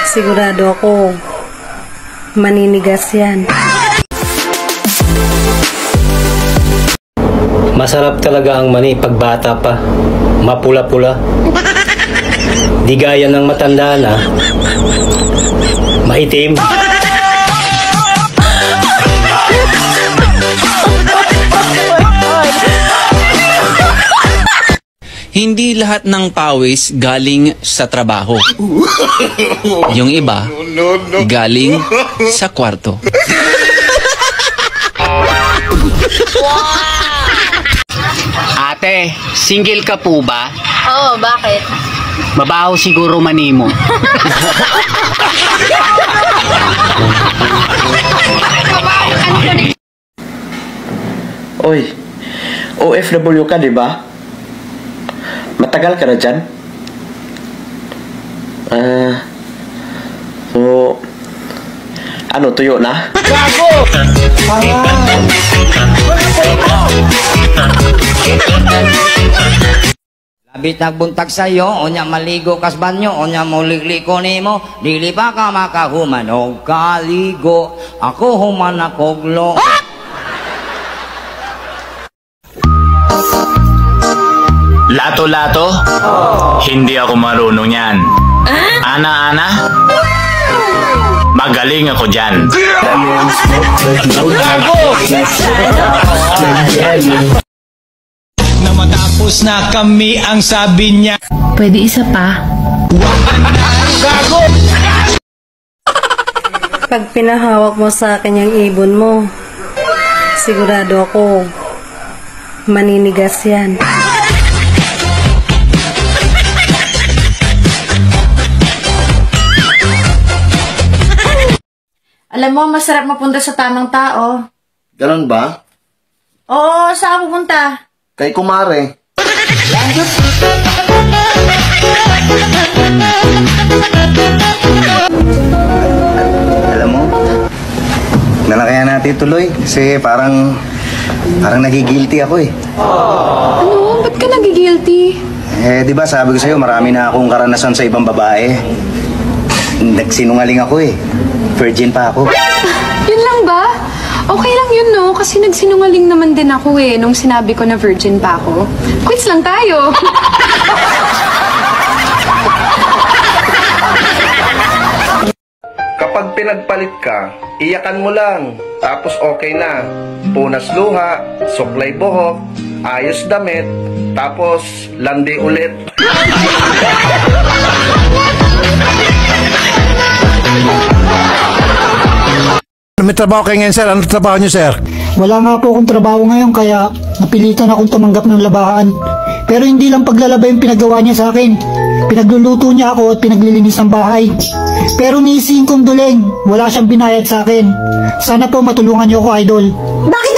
Sigurado ako, maninigas yan. Masarap talaga ang mani pag bata pa. Mapula-pula. Di gaya ng matanda na. Maitim. Hindi lahat ng pawis galing sa trabaho. Yung iba, galing sa kwarto. Ate, single ka po ba? Oo, bakit? Mabaho siguro mani mo. Oy, OFW ka, di ba? Matagal ka na dyan? So, ano, tuyo na? Gago! Labit nagbuntag sa'yo, onya maligo kas banyo, onya mulikliko nimo, dili pa ka makahuman o kaligo, ako human akoglo. Lato-lato? Hindi ako marunong yan. Ana-ana? Magaling ako dyan. Na matapos na kami ang sabi niya. Pwede isa pa? Pag pinahawak mo sa akin yung ibon mo, sigurado ako, maninigas yan. Alam mo, masarap mapunta sa tamang tao. Ganon ba? Oo, saan pupunta? Kay kumare. Alam mo, nalakaya natin tuloy kasi parang nagigilty ako eh. Ano? Ba't ka nagigilty? Eh, di ba sabi ko sa'yo, marami na akong karanasan sa ibang babae. Nagsinungaling ako eh. Virgin pa ako. Yun lang ba? Okay lang yun, no? Kasi nagsinungaling naman din ako eh nung sinabi ko na virgin pa ako. Quits lang tayo. Kapag pinagpalit ka, iyakan mo lang. Tapos okay na. Punas luha, suklay buhok, ayos damit, tapos landi ulit. May trabaho kayo ngayon, sir? Ano trabaho niyo, sir? Wala nga po akong trabaho ngayon kaya napilitan akong tumanggap ng labahan. Pero hindi lang paglalaba yung pinagawa niya sa akin. Pinagluluto niya ako at pinaglilinis ng bahay. Pero niisihin kong duling, wala siyang binayad sa akin. Sana po matulungan niyo ako, idol. Bakit